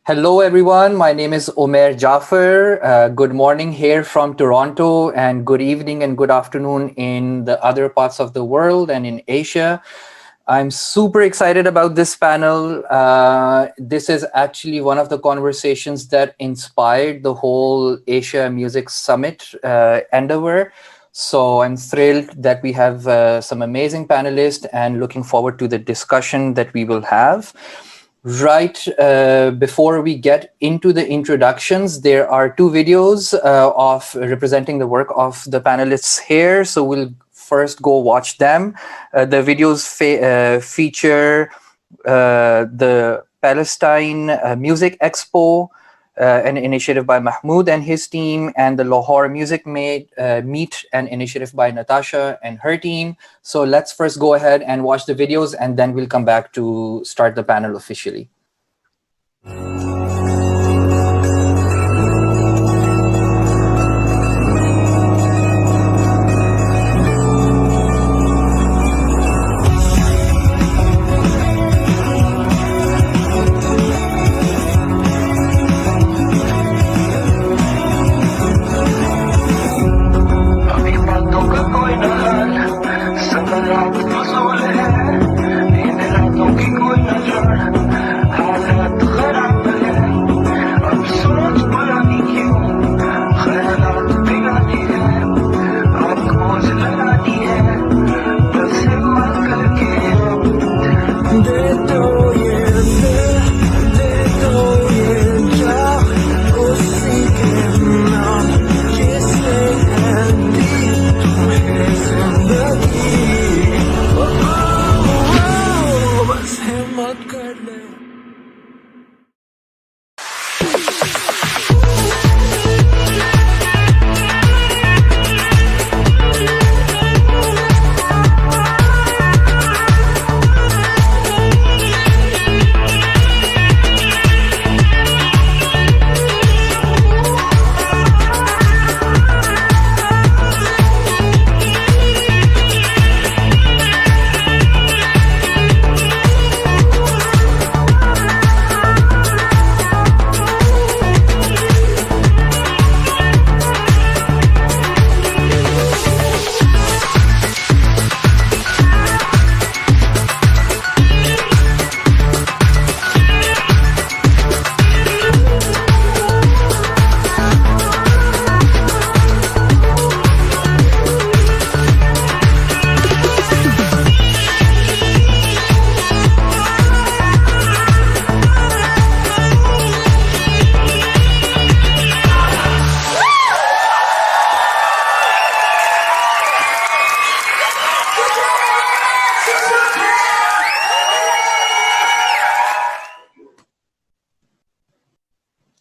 Hello, everyone. My name is Umair Jaffer. Good morning here from Toronto, and good evening and good afternoon in the other parts of the world and in Asia. I'm super excited about this panel. This is actually one of the conversations that inspired the whole Asia Music Summit endeavor. So I'm thrilled that we have some amazing panelists and looking forward to the discussion that we will have. Right before we get into the introductions, there are two videos of representing the work of the panelists here. So we'll first go watch them. The videos feature the Palestine Music Expo, an initiative by Mahmood and his team, and the Lahore Music Meet, an initiative by Natasha and her team. So let's first go ahead and watch the videos, and then we'll come back to start the panel officially.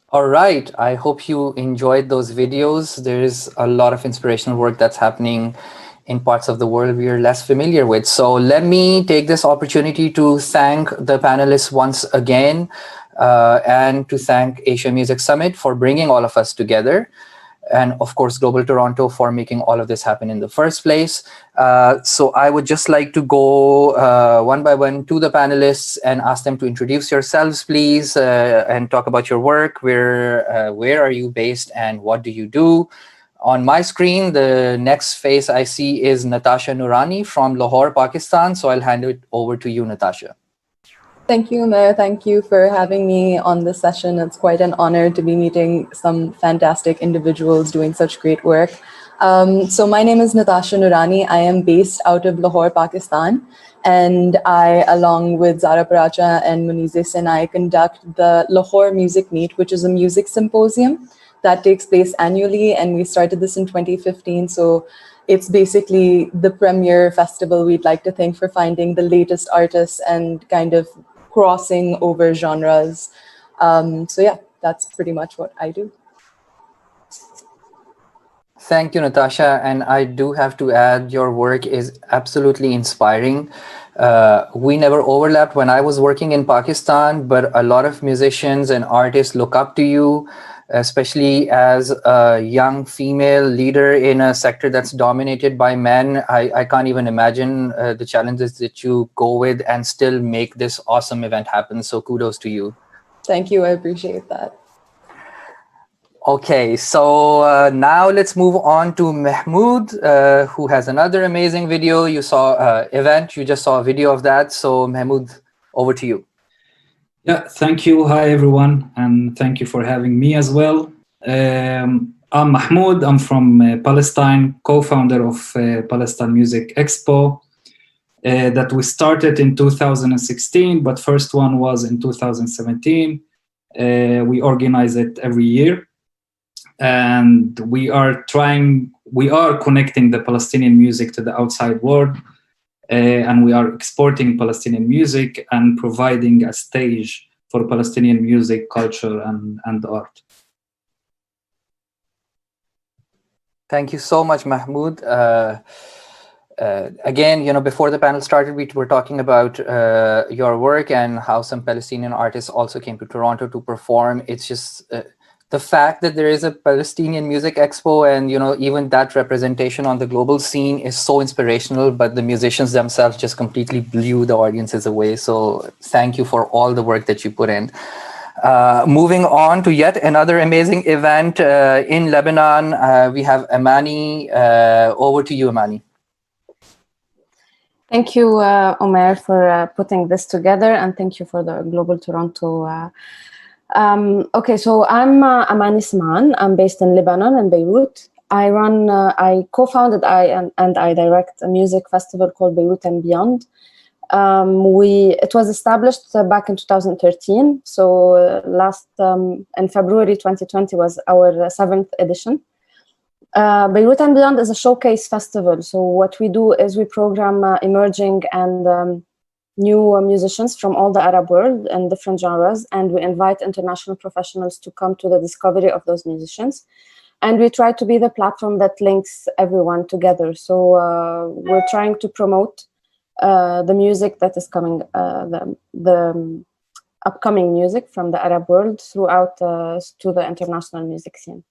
All right. I hope you enjoyed those videos. There is a lot of inspirational work that's happening in parts of the world we are less familiar with. So let me take this opportunity to thank the panelists once again and to thank Asia Music Summit for bringing all of us together. And of course, Global Toronto for making all of this happen in the first place. So I would just like to go one by one to the panelists and ask them to introduce yourselves, please, and talk about your work. Where are you based and what do you do? On my screen, the next face I see is Natasha Noorani from Lahore, Pakistan. So I'll hand it over to you, Natasha. Thank you, Umair. Thank you for having me on this session. It's quite an honor to be meeting some fantastic individuals doing such great work. So my name is Natasha Noorani. I am based out of Lahore, Pakistan. And I, along with Zara Paracha and Munize Sinai, conduct the Lahore Music Meet, which is a music symposium that takes place annually. And we started this in 2015. So it's basically the premier festival we'd like to think for finding the latest artists and kind of crossing over genres. So yeah, that's pretty much what I do. Thank you, Natasha. And I do have to add, your work is absolutely inspiring. We never overlapped when I was working in Pakistan, but a lot of musicians and artists look up to you, especially as a young female leader in a sector that's dominated by men. I can't even imagine the challenges that you go with and still make this awesome event happen. So kudos to you. Thank you. I appreciate that. Okay, so now let's move on to Mahmood, who has another amazing video. You saw event, you just saw a video of that. So Mahmood, over to you. Yeah, thank you. Hi, everyone, and thank you for having me as well. I'm Mahmood. I'm from Palestine, co-founder of Palestine Music Expo that we started in 2016, but first one was in 2017. We organize it every year. And we are connecting the Palestinian music to the outside world, and we are exporting Palestinian music and providing a stage for Palestinian music, culture, and art. Thank you so much, Mahmood. Again, before the panel started, we were talking about your work and how some Palestinian artists also came to Toronto to perform. It's just the fact that there is a Palestinian Music Expo and, even that representation on the global scene is so inspirational, but the musicians themselves just completely blew the audiences away. So thank you for all the work that you put in. Moving on to yet another amazing event in Lebanon, we have Amani. Over to you, Amani. Thank you, Umair, for putting this together, and thank you for the Global Toronto. Okay, so I'm Amani Semaan. I'm based in Lebanon and Beirut. I co-founded and I direct a music festival called Beirut and Beyond. It was established back in 2013. So in February 2020 was our 7th edition. Beirut and Beyond is a showcase festival. So what we do is we program emerging and new musicians from all the Arab world and different genres, and we invite international professionals to come to the discovery of those musicians. And we try to be the platform that links everyone together. So we're trying to promote the music that is coming, the upcoming music from the Arab world throughout to the international music scene.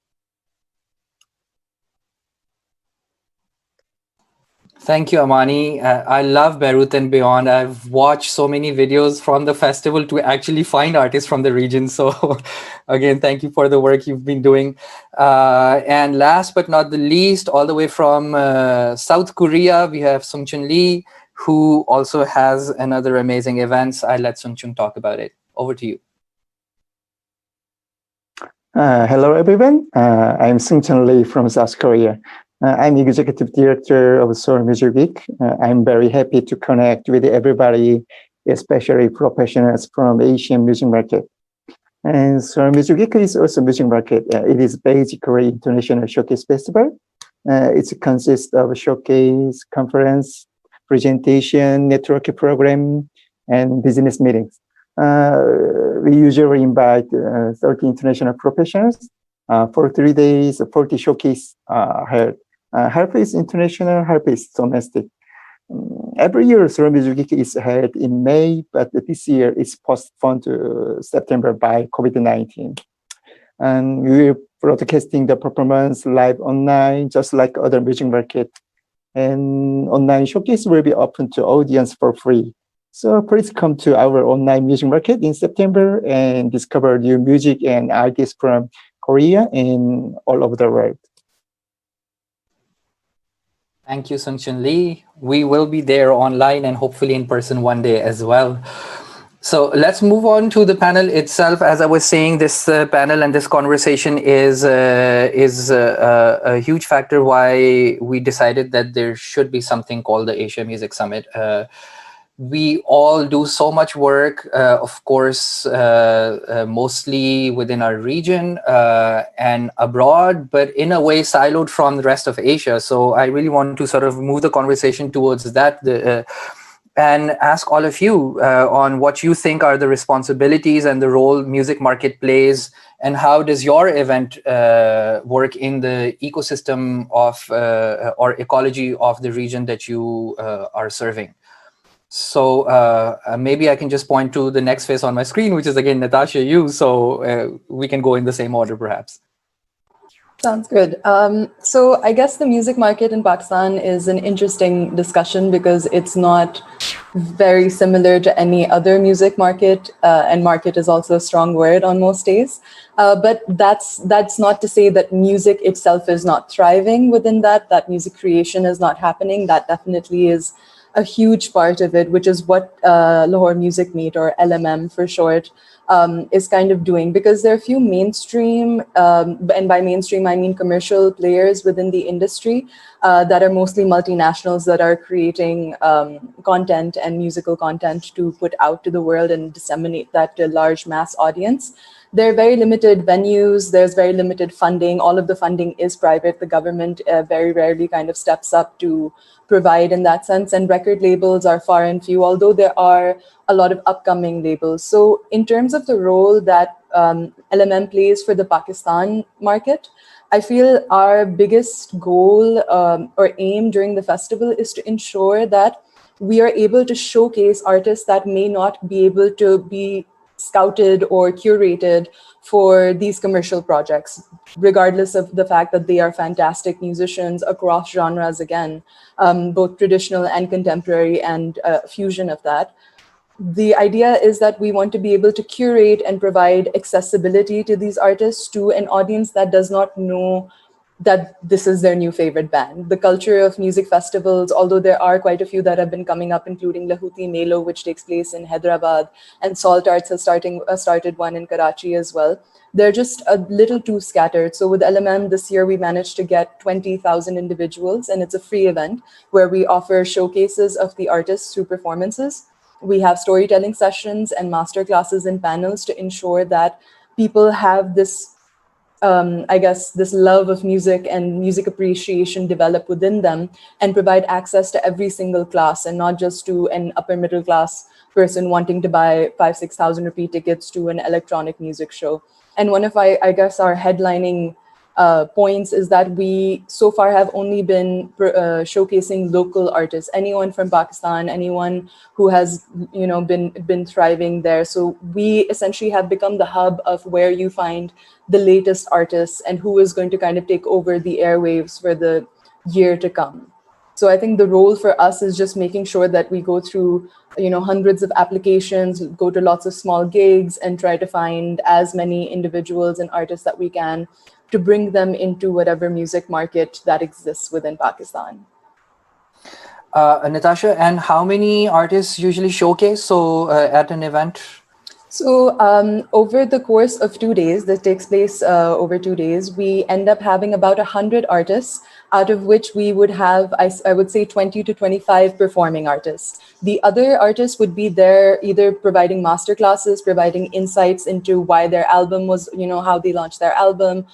Thank you, Amani. I love Beirut and Beyond. I've watched so many videos from the festival to actually find artists from the region. So again, thank you for the work you've been doing. And last but not the least, all the way from South Korea, we have Sungchun Lee, who also has another amazing events. I'll let Sungchun talk about it. Over to you. Hello, everyone. I'm Sungchun Lee from South Korea. I'm Executive Director of Seoul Music Week. I'm very happy to connect with everybody, especially professionals from the Asian music market. And Seoul Music Week is also music market. It is basically international showcase festival. It consists of showcase, conference, presentation, networking program, and business meetings. We usually invite 30 international professionals for 3 days, 40 showcase held. Half is international, half is domestic. Every year, Seoul Music Week is held in May, but this year it's postponed to September by COVID-19. And we're broadcasting the performance live online, just like other music market. And online showcase will be open to audience for free. So please come to our online music market in September and discover new music and artists from Korea and all over the world. Thank you, Sungchun Lee. We will be there online and hopefully in person one day as well. So let's move on to the panel itself. As I was saying, this panel and this conversation is a huge factor why we decided that there should be something called the Asia Music Summit. We all do so much work, of course, mostly within our region and abroad, but in a way siloed from the rest of Asia. So I really want to sort of move the conversation towards that and ask all of you on what you think are the responsibilities and the role music market plays, and how does your event work in the ecosystem of or ecology of the region that you are serving. So maybe I can just point to the next face on my screen, which is again, Natasha, you. So we can go in the same order, perhaps. Sounds good. So I guess the music market in Pakistan is an interesting discussion because it's not very similar to any other music market, and market is also a strong word on most days. But that's not to say that music itself is not thriving within that music creation is not happening. That definitely is a huge part of it, which is what Lahore Music Meet, or LMM for short, is kind of doing, because there are a few mainstream, and by mainstream I mean commercial players within the industry that are mostly multinationals that are creating content and musical content to put out to the world and disseminate that to a large mass audience. There are very limited venues, there's very limited funding, all of the funding is private, the government very rarely kind of steps up to provide in that sense, and record labels are far and few, although there are a lot of upcoming labels. So in terms of the role that LMM plays for the Pakistan market, I feel our biggest goal or aim during the festival is to ensure that we are able to showcase artists that may not be able to be scouted or curated for these commercial projects, regardless of the fact that they are fantastic musicians across genres, again, both traditional and contemporary and fusion of that. The idea is that we want to be able to curate and provide accessibility to these artists to an audience that does not know that this is their new favorite band. The culture of music festivals, although there are quite a few that have been coming up, including Lahuti Melo, which takes place in Hyderabad, and Salt Arts has started one in Karachi as well. They're just a little too scattered. So with LMM this year, we managed to get 20,000 individuals, and it's a free event where we offer showcases of the artists through performances. We have storytelling sessions and master classes and panels to ensure that people have this this love of music and music appreciation develop within them, and provide access to every single class, and not just to an upper middle class person wanting to buy 5,000-6,000 rupee tickets to an electronic music show. And one of our headlining points is that we so far have only been showcasing local artists, anyone from Pakistan, anyone who has been thriving there. So we essentially have become the hub of where you find the latest artists and who is going to kind of take over the airwaves for the year to come. So I think the role for us is just making sure that we go through hundreds of applications, go to lots of small gigs, and try to find as many individuals and artists that we can to bring them into whatever music market that exists within Pakistan. Natasha, and how many artists usually showcase at an event? So over the course of 2 days, that takes place over 2 days, we end up having about 100 artists, out of which we would have, I would say, 20 to 25 performing artists. The other artists would be there either providing masterclasses, providing insights into why their album was, how they launched their album,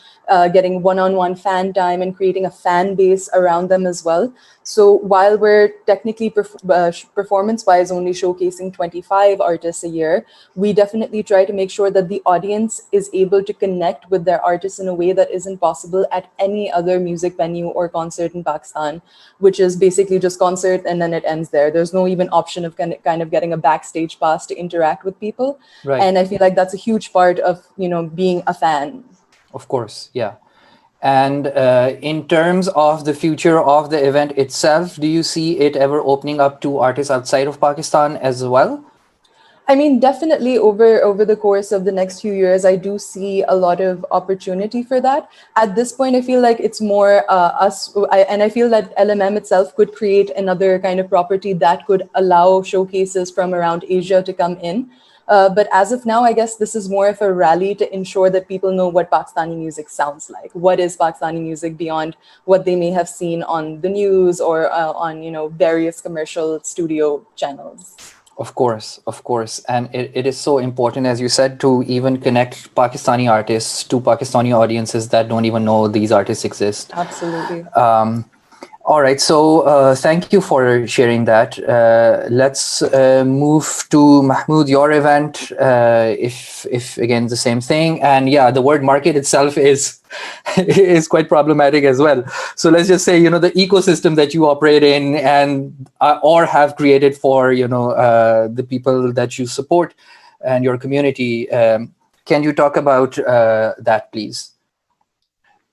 getting one-on-one fan time and creating a fan base around them as well. So while we're technically performance-wise only showcasing 25 artists a year, we definitely try to make sure that the audience is able to connect with their artists in a way that isn't possible at any other music venue or concert in Pakistan, which is basically just concert and then it ends there. There's no even option of kind of getting a backstage pass to interact with people. Right. And I feel like that's a huge part of, being a fan. Of course, yeah. And in terms of the future of the event itself, do you see it ever opening up to artists outside of Pakistan as well? I mean, definitely over the course of the next few years, I do see a lot of opportunity for that. At this point, I feel like it's more and I feel that LMM itself could create another kind of property that could allow showcases from around Asia to come in. But as of now, I guess this is more of a rally to ensure that people know what Pakistani music sounds like. What is Pakistani music beyond what they may have seen on the news or on various commercial studio channels. Of course. And it is so important, as you said, to even connect Pakistani artists to Pakistani audiences that don't even know these artists exist. Absolutely. All right. So thank you for sharing that. Let's move to Mahmood, your event, if again, the same thing. And yeah, the word market itself is quite problematic as well. So let's just say, the ecosystem that you operate in and or have created for, the people that you support and your community. Can you talk about that, please?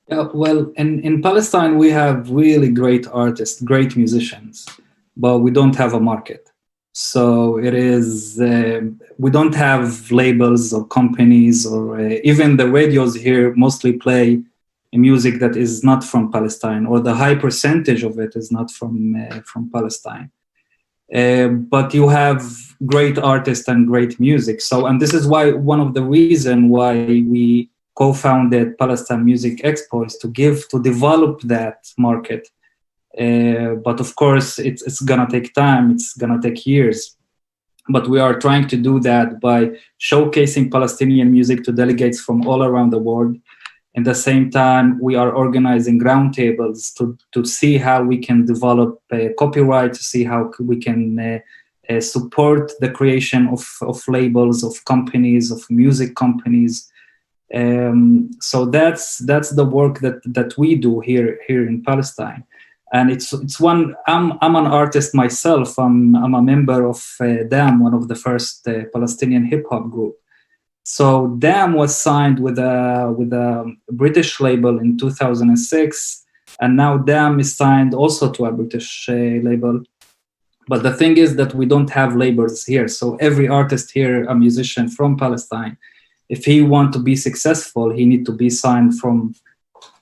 Yeah, well, in Palestine, we have really great artists, great musicians, but we don't have a market. So it is, we don't have labels or companies, or even the radios here mostly play music that is not from Palestine, or the high percentage of it is not from Palestine. But you have great artists and great music. So, and this is why one of the reasons why we co-founded Palestine Music Expo is to develop that market. But of course, it's gonna take time. It's gonna take years. But we are trying to do that by showcasing Palestinian music to delegates from all around the world. At the same time, we are organizing roundtables to see how we can develop copyright, to see how we can support the creation of labels, of companies, of music companies. So that's the work that we do here in Palestine. And it's one. I'm an artist myself. I'm a member of DAM, one of the first Palestinian hip hop group. So DAM was signed with a British label in 2006, and now DAM is signed also to a British label. But the thing is that we don't have labels here. So every artist here, a musician from Palestine, if he want to be successful, he need to be signed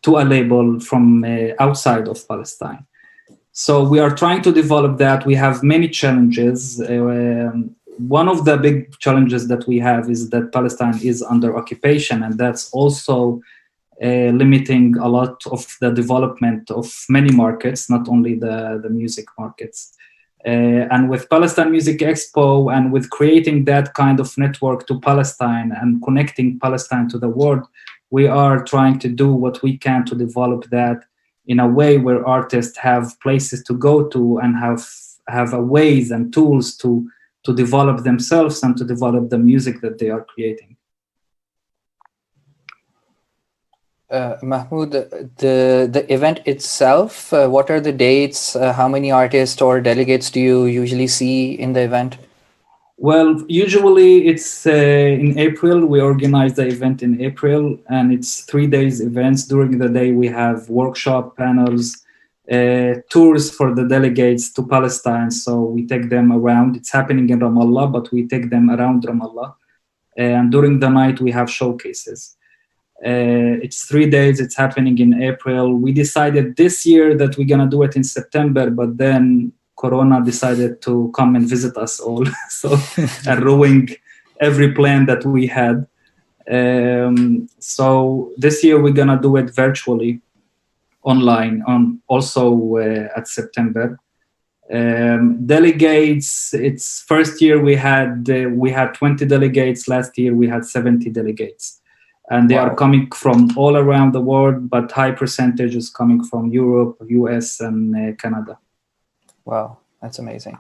to a label from outside of Palestine. So we are trying to develop that. We have many challenges. One of the big challenges that we have is that Palestine is under occupation, and that's also limiting a lot of the development of many markets, not only the music markets. And with Palestine Music Expo and with creating that kind of network to Palestine and connecting Palestine to the world, we are trying to do what we can to develop that in a way where artists have places to go to and have ways and tools to develop themselves and to develop the music that they are creating. Mahmood, the event itself, what are the dates? How many artists or delegates do you usually see in the event? Well, usually it's in April. We organize the event in April, and it's 3 days events. During the day, we have workshop panels, tours for the delegates to Palestine. So we take them around. It's happening in Ramallah, but we take them around Ramallah. And during the night, we have showcases. It's 3 days. It's happening in April. We decided this year that we're going to do it in September, but then Corona decided to come and visit us all, so and ruining every plan that we had. So this year we're gonna do it virtually, online, also at September. Delegates, it's first year we had 20 delegates. Last year we had 70 delegates, and they are coming from all around the world, but high percentage is coming from Europe, US, and Canada. Wow, that's amazing.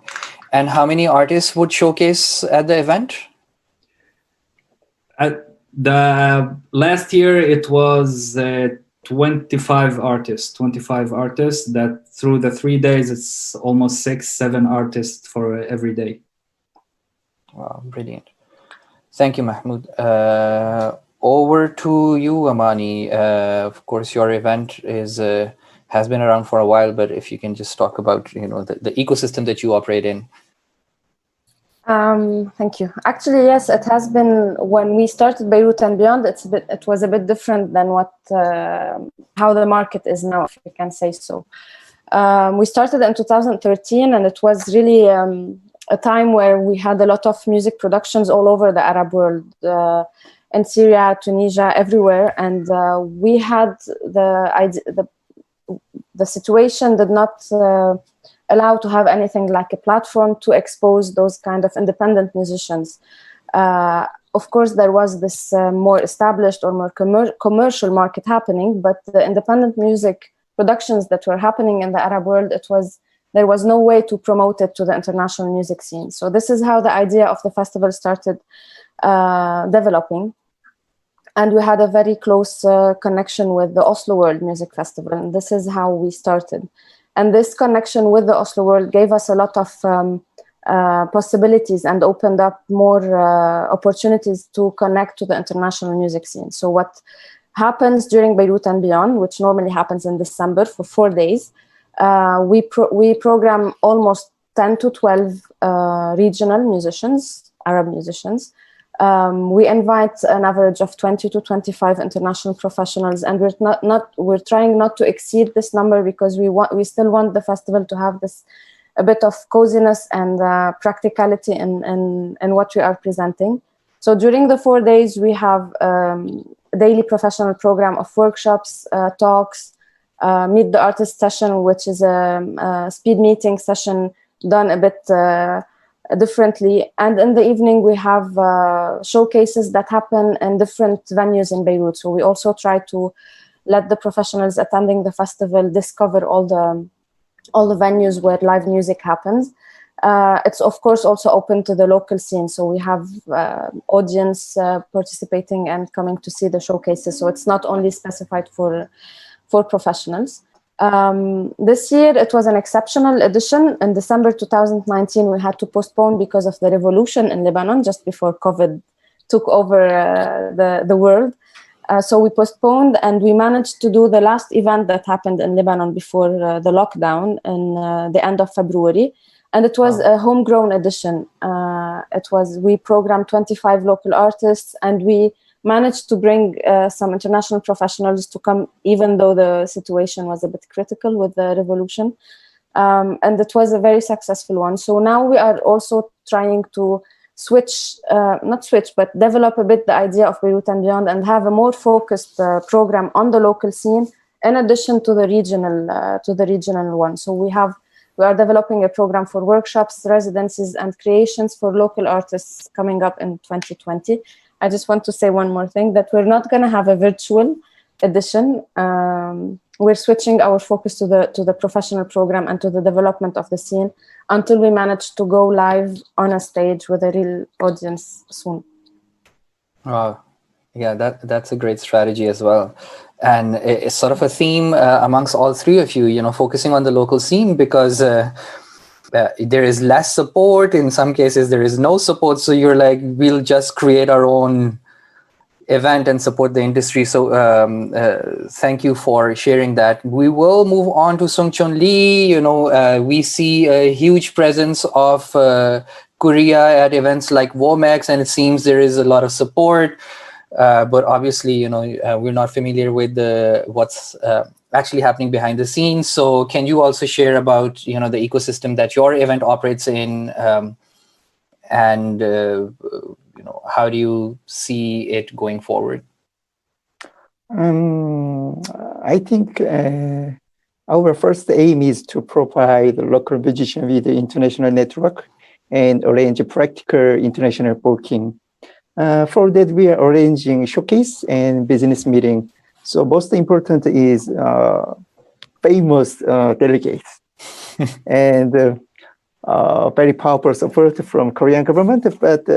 And how many artists would showcase at the event? At the last year, it was 25 artists that through the 3 days, it's almost 6-7 artists for every day. Wow, brilliant. Thank you, Mahmood. Over to you, Amani. Of course, your event has been around for a while, but if you can just talk about, the ecosystem that you operate in. Thank you. Actually, yes, it has been. When we started Beirut and Beyond, it was a bit different than how the market is now, if you can say so. We started in 2013, and it was really a time where we had a lot of music productions all over the Arab world, in Syria, Tunisia, everywhere, and we had the situation did not allow to have anything like a platform to expose those kind of independent musicians. Of course, there was this more established or more commercial market happening, but the independent music productions that were happening in the Arab world, there was no way to promote it to the international music scene. So this is how the idea of the festival started developing. And we had a very close connection with the Oslo World Music Festival, and this is how we started. And this connection with the Oslo World gave us a lot of possibilities and opened up more opportunities to connect to the international music scene. So what happens during Beirut and Beyond, which normally happens in December for 4 days, we program almost 10 to 12 regional musicians, Arab musicians. We invite an average of 20 to 25 international professionals, and we're trying not to exceed this number because we still want the festival to have this a bit of coziness and practicality in what we are presenting. So during the 4 days, we have a daily professional program of workshops, talks, meet the artist session, which is a speed meeting session done a bit differently. And in the evening, we have showcases that happen in different venues in Beirut. So we also try to let the professionals attending the festival discover all the venues where live music happens. It's of course also open to the local scene. So we have audience participating and coming to see the showcases. So it's not only specified for professionals. This year, it was an exceptional edition. In December 2019, we had to postpone because of the revolution in Lebanon, just before COVID took over the world. So we postponed, and we managed to do the last event that happened in Lebanon before the lockdown in the end of February. And it was a homegrown edition. We programmed 25 local artists, and we managed to bring some international professionals to come, even though the situation was a bit critical with the revolution. And it was a very successful one. So now we are also trying to develop a bit the idea of Beirut and Beyond, and have a more focused program on the local scene, in addition to the regional one. So we are developing a program for workshops, residencies, and creations for local artists coming up in 2020. I just want to say one more thing, that we're not going to have a virtual edition. We're switching our focus to the professional program and to the development of the scene until we manage to go live on a stage with a real audience soon. Wow. Yeah, that's a great strategy as well. And it's sort of a theme amongst all three of you, focusing on the local scene, because there is less support. In some cases, there is no support. So you're like, we'll just create our own event and support the industry. So thank you for sharing that. We will move on to Seung-Chun Lee. We see a huge presence of Korea at events like WOMEX, and it seems there is a lot of support. But obviously, we're not familiar with what's actually happening behind the scenes. So can you also share about, the ecosystem that your event operates in, and how do you see it going forward? I think our first aim is to provide local musicians with the international network and arrange a practical international booking. For that, we are arranging showcase and business meeting. So most important is famous delegates and very powerful support from Korean government. But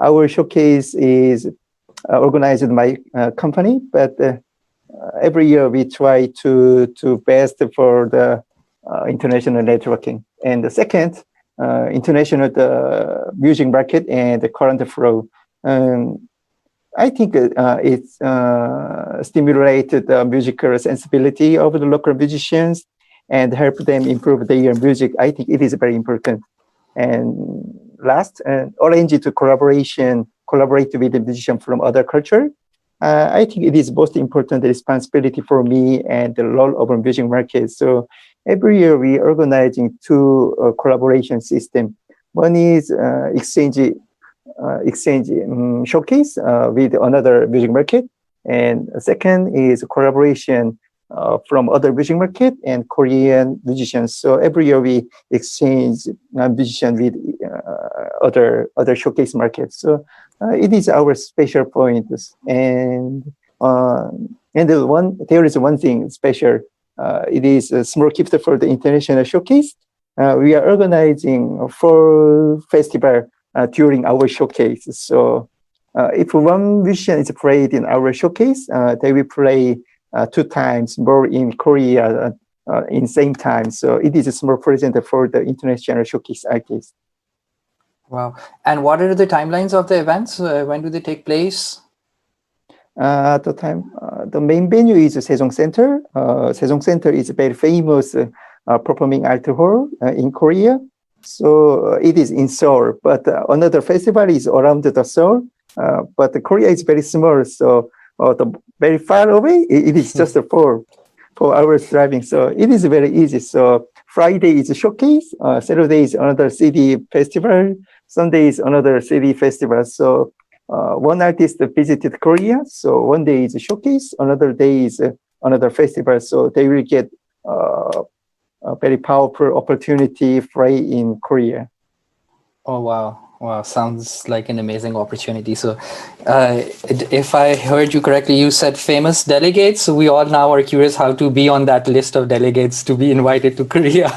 our showcase is organized by my company. But every year we try to best for the international networking. And the second, international music market and the current flow. I think it's stimulated the musical sensibility of the local musicians and help them improve their music. I think it is very important. And last, arrange to collaborate with the musician from other culture. I think it is most important responsibility for me and the role of a music market. So every year we organizing two collaboration system. One is exchange showcase with another music market, and second is collaboration from other music market and Korean musicians. So every year we exchange musicians with other showcase markets. So it is our special point. And there is one thing special. It is a small gift for the international showcase. We are organizing 4 festivals during our showcase. So if one musician is played in our showcase, they will play 2 times more in Korea in same time. So it is a small present for the international showcase artists. Wow. And what are the timelines of the events? When do they take place? The main venue is Sejong Center. Sejong Center is a very famous performing art hall in Korea. So it is in Seoul, but another festival is around the Seoul. But Korea is very small, so very far away, it is just a 4 hours driving. So it is very easy. So Friday is a showcase, Saturday is another city festival, Sunday is another city festival. So one artist visited Korea, so one day is a showcase, another day is another festival. So they will get a very powerful opportunity free in Korea. Oh, wow. Wow, sounds like an amazing opportunity. So if I heard you correctly, you said famous delegates. So we all now are curious how to be on that list of delegates to be invited to Korea.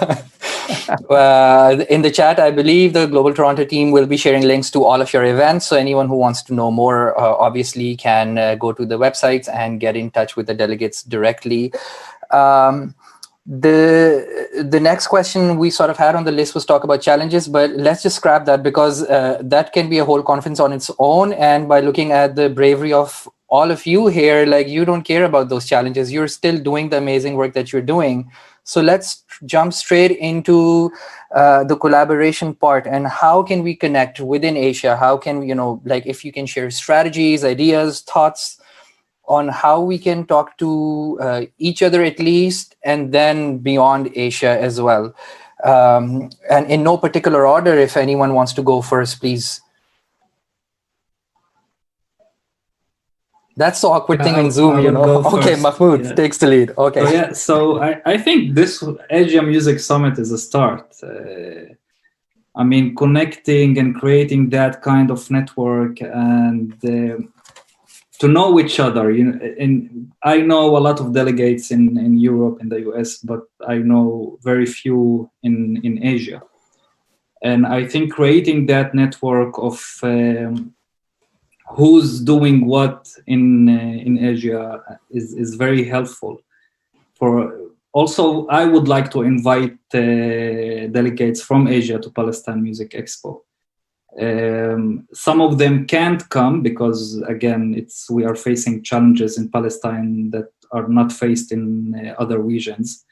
In the chat, I believe the Global Toronto team will be sharing links to all of your events. So anyone who wants to know more, obviously can go to the websites and get in touch with the delegates directly. The next question we sort of had on the list was talk about challenges, but let's just scrap that because that can be a whole conference on its own. And by looking at the bravery of all of you here, like you don't care about those challenges. You're still doing the amazing work that you're doing. So let's jump straight into the collaboration part and how can we connect within Asia? How can, like if you can share strategies, ideas, thoughts on how we can talk to each other at least, and then beyond Asia as well. And in no particular order, if anyone wants to go first, please. That's the awkward thing in Zoom, Okay, Mahmood takes the lead. Okay. So I think this Asia Music Summit is a start. I mean, connecting and creating that kind of network and to know each other. And I know a lot of delegates in Europe, in the US, but I know very few in Asia. And I think creating that network of who's doing what in Asia is very helpful. Also, I would like to invite delegates from Asia to Palestine Music Expo. Some of them can't come because, again, we are facing challenges in Palestine that are not faced in other regions.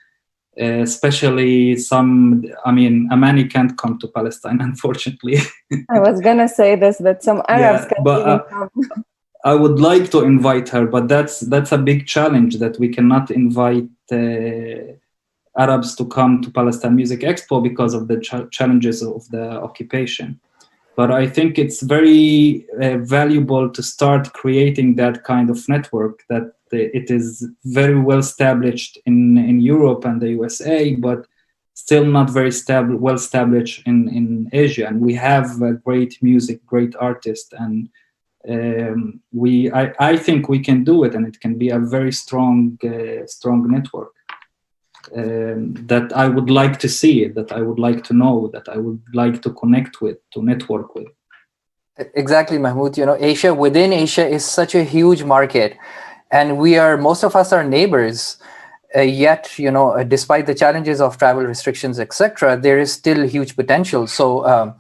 Especially Amani can't come to Palestine, unfortunately. I was gonna say this, that some Arabs can't even come. I would like to invite her, but that's a big challenge that we cannot invite Arabs to come to Palestine Music Expo because of the challenges of the occupation. But I think it's very valuable to start creating that kind of network that it is very well established in Europe and the USA, but still not very well established in Asia. And we have great music, great artists, and I think we can do it, and it can be a very strong network that I would like to see, that I would like to know, that I would like to connect with, to network with. Exactly, Mahmood. Asia, within Asia is such a huge market, and most of us are neighbors. Yet, despite the challenges of travel restrictions, etc., there is still huge potential. So,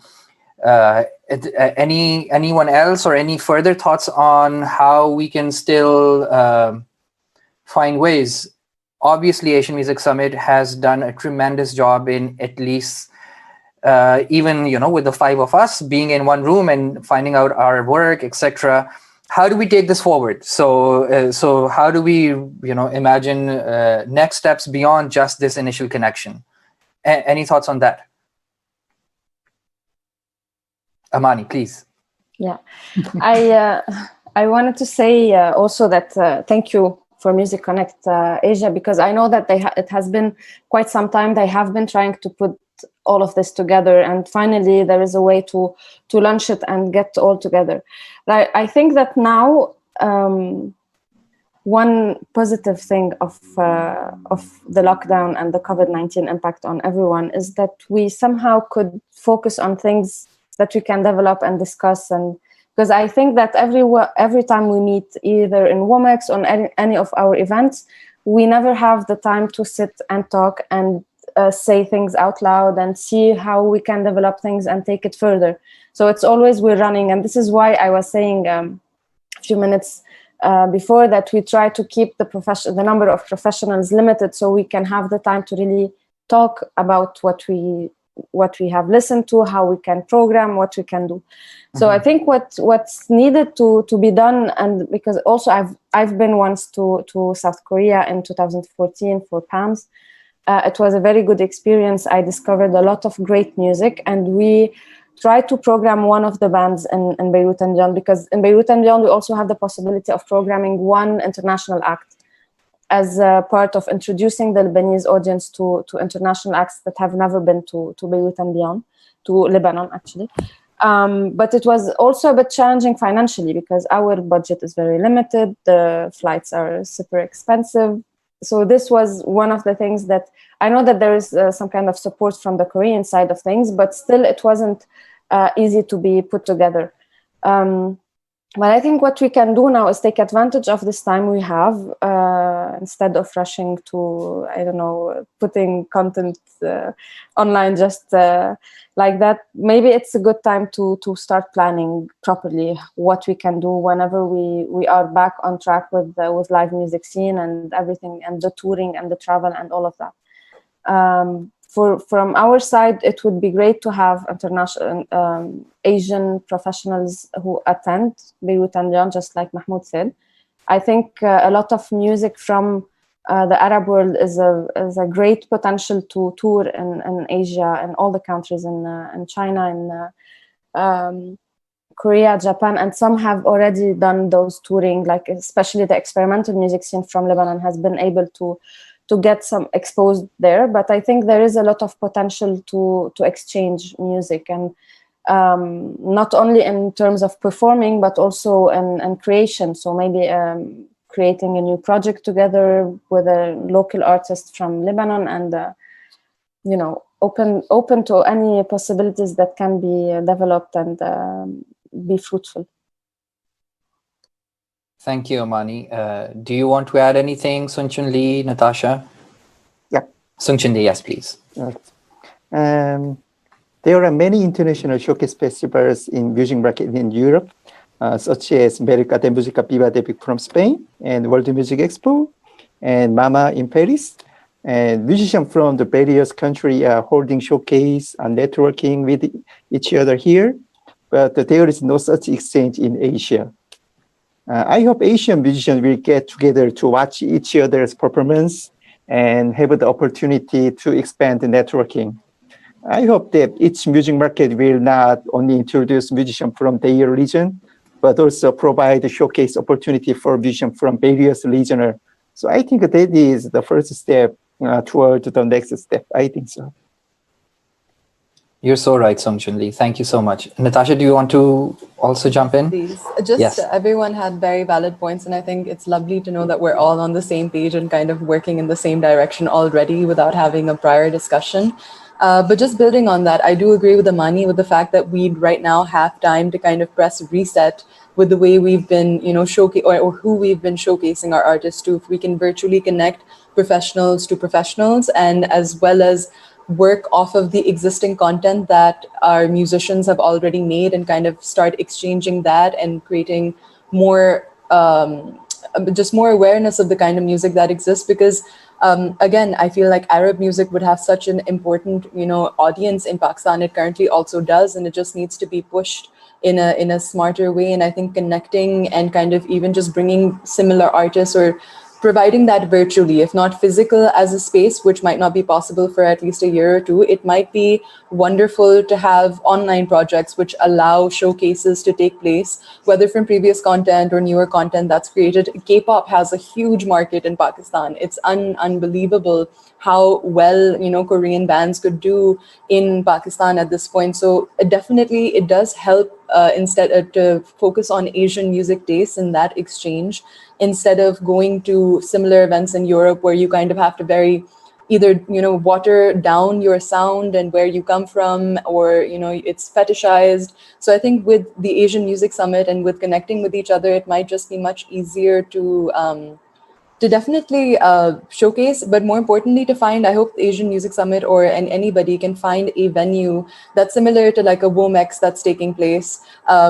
anyone else or any further thoughts on how we can still find ways? Obviously, Asian Music Summit has done a tremendous job in at least even with the 5 of us being in one room and finding out our work, etc. How do we take this forward? So how do we imagine next steps beyond just this initial connection? Any thoughts on that? Amani, please. Yeah, I wanted to say also that thank you for Music Connect Asia, because I know that it has been quite some time. They have been trying to put all of this together, and finally there is a way to launch it and get all together. I think that now one positive thing of the lockdown and the COVID-19 impact on everyone is that we somehow could focus on things that we can develop and discuss. And because I think that every time we meet, either in WOMEX or any of our events, we never have the time to sit and talk and say things out loud and see how we can develop things and take it further. So it's always we're running. And this is why I was saying a few minutes before that we try to keep the number of professionals limited so we can have the time to really talk about what we what we have listened to, how we can program, what we can do. So I think what's needed to be done, and because also I've been once to South Korea in 2014 for PAMS. It was a very good experience. I discovered a lot of great music, and we tried to program one of the bands in Beirut and beyond, because in Beirut and beyond we also have the possibility of programming one international act as a part of introducing the Lebanese audience to international acts that have never been to Beirut and beyond, to Lebanon actually. But it was also a bit challenging financially because our budget is very limited. The flights are super expensive. So this was one of the things that I know that there is some kind of support from the Korean side of things, but still it wasn't easy to be put together. But I think what we can do now is take advantage of this time we have instead of rushing to, I don't know, putting content online just like that. Maybe it's a good time to start planning properly what we can do whenever we are back on track with live music scene and everything, and the touring and the travel and all of that. From our side, it would be great to have international Asian professionals who attend Beirut and beyond, just like Mahmood said. I think a lot of music from the Arab world is a great potential to tour in Asia and all the countries in China and Korea, Japan, and some have already done those touring, like especially the experimental music scene from Lebanon has been able to get some exposed there. But I think there is a lot of potential to exchange music, and not only in terms of performing, but also in creation. So maybe creating a new project together with a local artist from Lebanon, and open to any possibilities that can be developed and be fruitful. Thank you, Amani. Do you want to add anything, Sunchun Lee, Natasha? Yeah. Sunchun Lee, yes, please. Right. There are many international showcase festivals in music market in Europe, such as Mercado de Música Viva de Vic from Spain, and World Music Expo, and Mama in Paris. And musicians from the various countries are holding showcase and networking with each other here, but there is no such exchange in Asia. I hope Asian musicians will get together to watch each other's performance and have the opportunity to expand the networking. I hope that each music market will not only introduce musicians from their region, but also provide a showcase opportunity for musicians from various regions. So I think that is the first step toward the next step. I think so. You're so right, Sunchun Lee. Thank you so much. Natasha, do you want to also jump in? Please. Just everyone had very valid points, and I think it's lovely to know that we're all on the same page and kind of working in the same direction already without having a prior discussion. But just building on that, I do agree with Amani with the fact that we right now have time to kind of press reset with the way we've been, or who we've been showcasing our artists to. If we can virtually connect professionals to professionals, and as well as work off of the existing content that our musicians have already made and kind of start exchanging that and creating more, just more awareness of the kind of music that exists. Because again, I feel like Arab music would have such an important, audience in Pakistan. It currently also does, and it just needs to be pushed in a smarter way. And I think connecting and kind of even just bringing similar artists or providing that virtually, if not physical as a space, which might not be possible for at least a year or two, it might be wonderful to have online projects which allow showcases to take place, whether from previous content or newer content that's created. K-pop has a huge market in Pakistan. It's unbelievable how well, Korean bands could do in Pakistan at this point. So definitely it does help instead to focus on Asian music tastes in that exchange, instead of going to similar events in Europe where you kind of have to either water down your sound and where you come from, or it's fetishized. So I think with the Asian Music Summit and with connecting with each other, it might just be much easier to to definitely showcase, but more importantly to find, I hope the Asian Music Summit and anybody can find a venue that's similar to like a WOMEX that's taking place,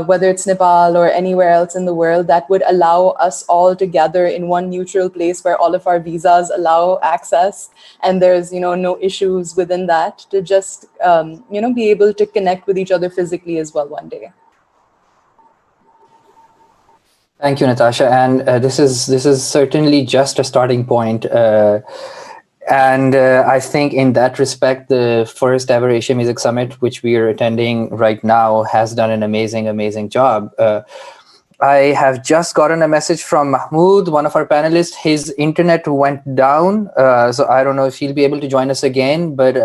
whether it's Nepal or anywhere else in the world, that would allow us all to gather in one neutral place where all of our visas allow access and there's, no issues within that, to just, be able to connect with each other physically as well one day. Thank you, Natasha. And this is certainly just a starting point. And I think in that respect, the first ever Asia Music Summit, which we are attending right now, has done an amazing job. I have just gotten a message from Mahmood, one of our panelists. His internet went down, so I don't know if he'll be able to join us again, but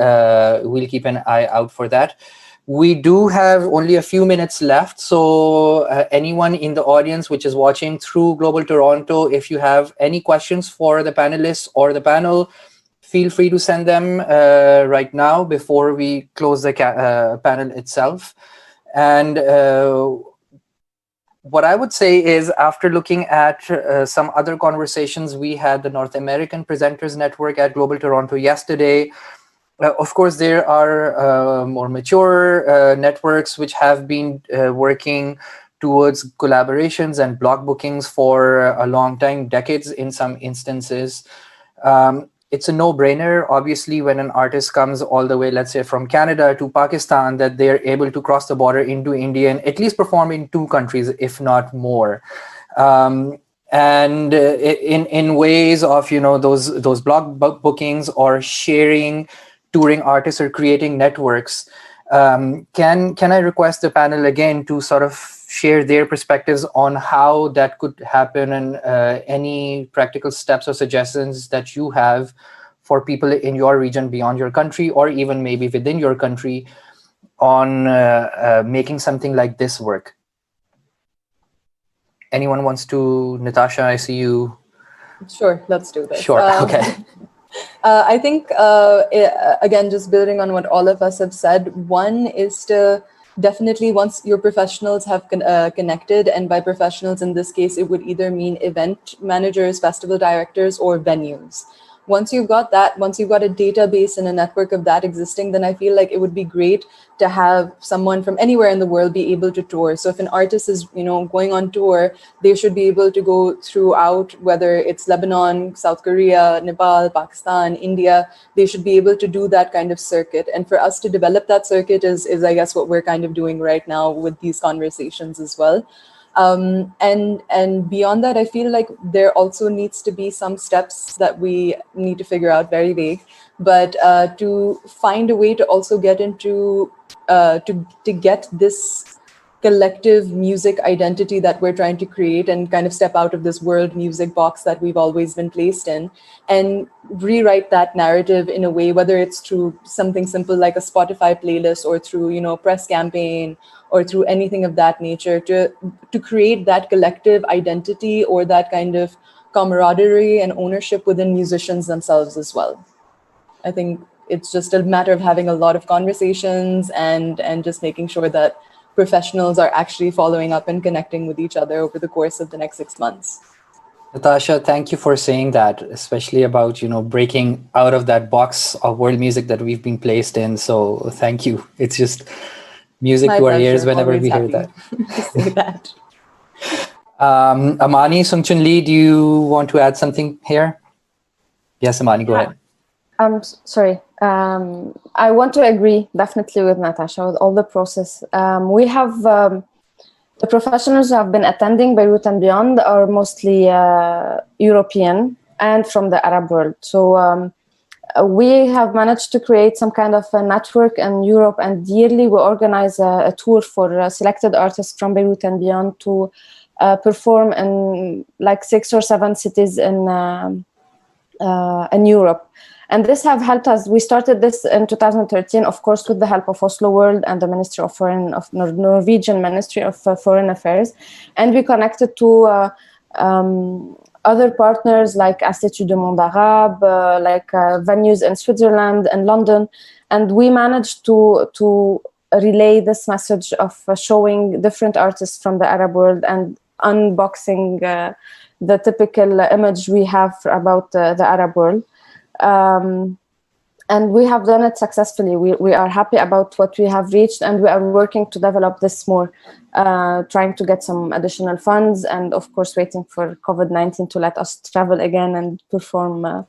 we'll keep an eye out for that. We do have only a few minutes left, so anyone in the audience which is watching through Global Toronto, if you have any questions for the panelists or the panel, feel free to send them right now before we close the panel itself. And what I would say is, after looking at some other conversations, we had the North American Presenters Network at Global Toronto yesterday. Of course, there are more mature networks which have been working towards collaborations and block bookings for a long time, decades in some instances. It's a no-brainer, obviously, when an artist comes all the way, let's say, from Canada to Pakistan, that they're able to cross the border into India and at least perform in 2 countries, if not more. And in ways of, those block bookings or sharing touring artists or creating networks, can I request the panel again to sort of share their perspectives on how that could happen, and any practical steps or suggestions that you have for people in your region beyond your country, or even maybe within your country, on making something like this work? Anyone wants to? Natasha, I see you. Sure, let's do this. Sure, okay. I think, again, just building on what all of us have said, one is to definitely, once your professionals have connected, and by professionals in this case, it would either mean event managers, festival directors, or venues. Once you've got that, once you've got a database and a network of that existing, then I feel like it would be great to have someone from anywhere in the world be able to tour. So if an artist is, going on tour, they should be able to go throughout, whether it's Lebanon, South Korea, Nepal, Pakistan, India, they should be able to do that kind of circuit. And for us to develop that circuit is I guess, what we're kind of doing right now with these conversations as well. And beyond that, I feel like there also needs to be some steps that we need to figure out, very vague, but to find a way to also get into, to get this collective music identity that we're trying to create, and kind of step out of this world music box that we've always been placed in, and rewrite that narrative in a way, whether it's through something simple like a Spotify playlist, or through, press campaign, or through anything of that nature, to create that collective identity, or that kind of camaraderie and ownership within musicians themselves as well. I think it's just a matter of having a lot of conversations and just making sure that professionals are actually following up and connecting with each other over the course of the next 6 months. Natasha, thank you for saying that, especially about, breaking out of that box of world music that we've been placed in. So thank you. It's just music to our ears whenever we hear that. To say that. Amani, Sungchun Lee, do you want to add something here? Yes, Amani, go ahead. Sorry. I want to agree definitely with Natasha with all the process. We have the professionals who have been attending Beirut and beyond are mostly European and from the Arab world. So we have managed to create some kind of a network in Europe, and yearly we organize a tour for selected artists from Beirut and beyond to perform in like 6 or 7 cities in Europe. And this have helped us. We started this in 2013, of course, with the help of Oslo World and the Ministry of Norwegian Ministry of Foreign Affairs. And we connected to other partners like Institut du Monde Arabe, like venues in Switzerland and London. And we managed to relay this message of showing different artists from the Arab world and unboxing the typical image we have about the Arab world. And we have done it successfully. We are happy about what we have reached, and we are working to develop this more, trying to get some additional funds, and of course waiting for COVID-19 to let us travel again and perform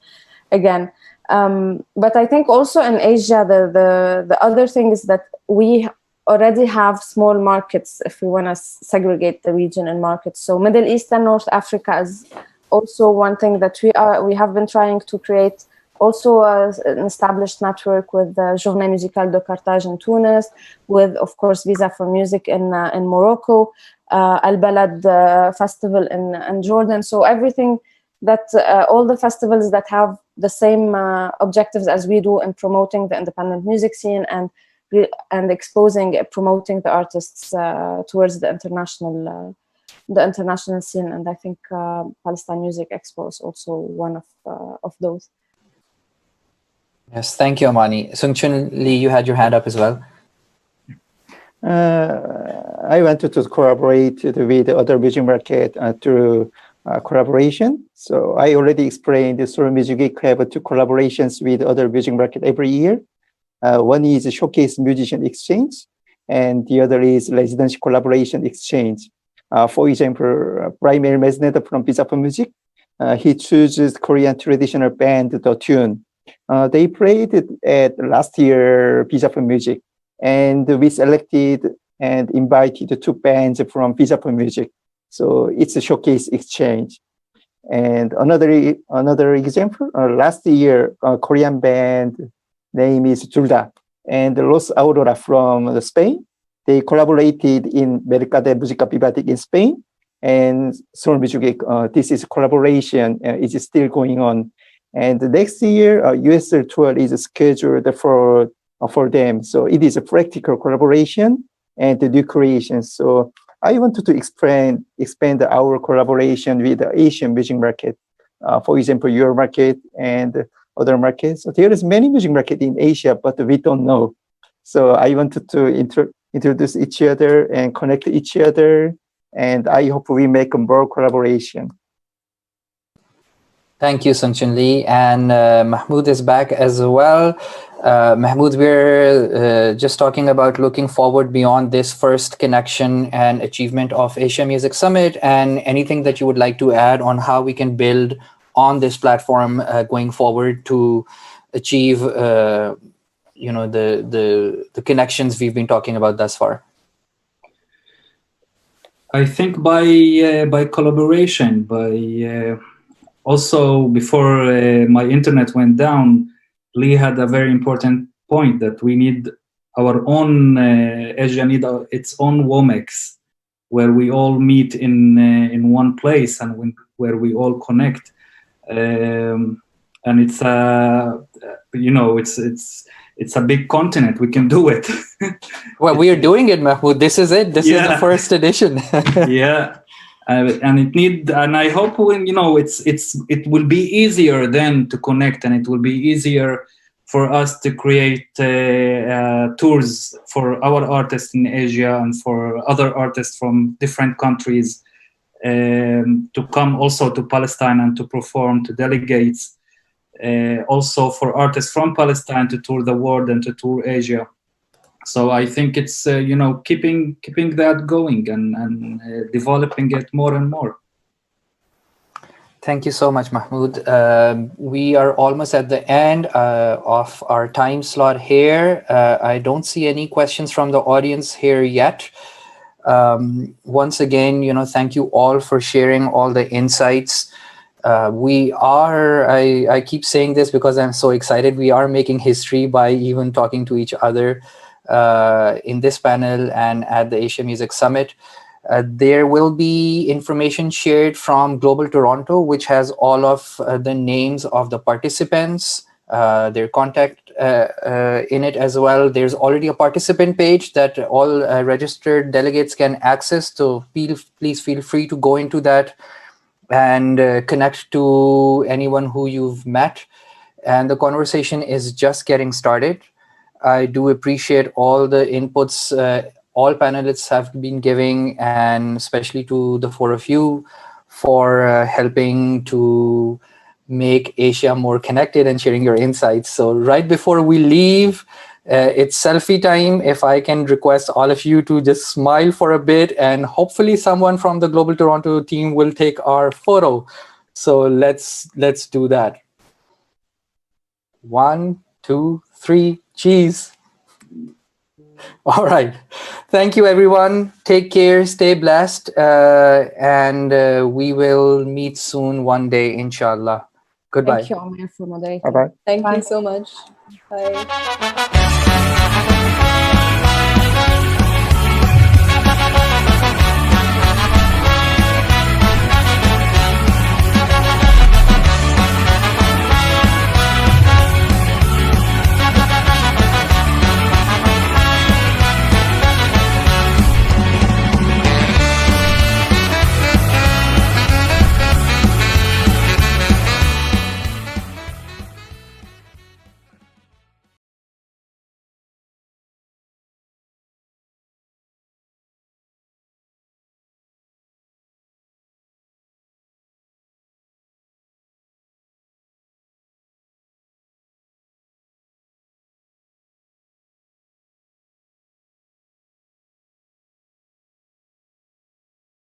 again. But I think also in Asia, the other thing is that we already have small markets, if we want to segregate the region in markets. So Middle East and North Africa is also one thing that we have been trying to create. Also an established network with the Journée Musicale de Carthage in Tunis, with, of course, Visa for Music in Morocco, Al Balad Festival in Jordan. So everything that, all the festivals that have the same objectives as we do in promoting the independent music scene and exposing, promoting the artists towards the international scene. And I think Palestine Music Expo is also one of those. Yes, thank you, Amani. Chun Lee, you had your hand up as well. I wanted to collaborate with the other music market through collaboration. So I already explained the Seoul Music Week have two collaborations with other music market every year. One is a showcase musician exchange, and the other is residential collaboration exchange. For example, primary Mesnet from Visa for Music, he chooses Korean traditional band, the Chun. They played at last year Visa for Music, and we selected and invited two bands from Visa for Music. So it's a showcase exchange. And another example, last year, a Korean band name is Jrere and Los Aurora from Spain. They collaborated in Mercado de Música Vivatic in Spain, and Seoul Music Week. This is collaboration is still going on. And next year, US tour is scheduled for them. So it is a practical collaboration and new creation. So I wanted to expand our collaboration with the Asian music market. For example, your market and other markets. So there is many music market in Asia, but we don't know. So I wanted to introduce each other and connect each other. And I hope we make more collaboration. Thank you, Chun Lee. And Mahmood is back as well. Mahmood, we're just talking about looking forward beyond this first connection and achievement of Asia Music Summit, and anything that you would like to add on how we can build on this platform going forward to achieve the connections we've been talking about thus far. I think by collaboration, also, before my internet went down, Lee had a very important point that we need our own, Asia need its own WOMEX, where we all meet in one place and where we all connect. And it's it's a big continent. We can do it. Well, we are doing it, Mahmood. This is it. This is the first edition. Yeah. And I hope it will be easier then to connect, and it will be easier for us to create tours for our artists in Asia and for other artists from different countries to come also to Palestine and to perform to delegates. Also for artists from Palestine to tour the world and to tour Asia. So I think it's keeping that going and developing it more and more. Thank you so much, Mahmood. We are almost at the end of our time slot here. I don't see any questions from the audience here yet. Once again, thank you all for sharing all the insights. I keep saying this because I'm so excited. We are making history by even talking to each other in this panel and at the Asia Music Summit. There will be information shared from Global Toronto, which has all of the names of the participants, their contact in it as well. There's already a participant page that all registered delegates can access. So please feel free to go into that and connect to anyone who you've met. And the conversation is just getting started. I do appreciate all the inputs all panelists have been giving, and especially to the four of you for helping to make Asia more connected and sharing your insights. So right before we leave, it's selfie time. If I can request all of you to just smile for a bit, and hopefully someone from the Global Toronto team will take our photo. So let's do that. 1, 2, 3, cheese. All right. Thank you, everyone. Take care, stay blessed, and we will meet soon one day, inshallah. Goodbye. Thank you, Umair, for moderating. Bye-bye. Thank Bye. you so much. Bye.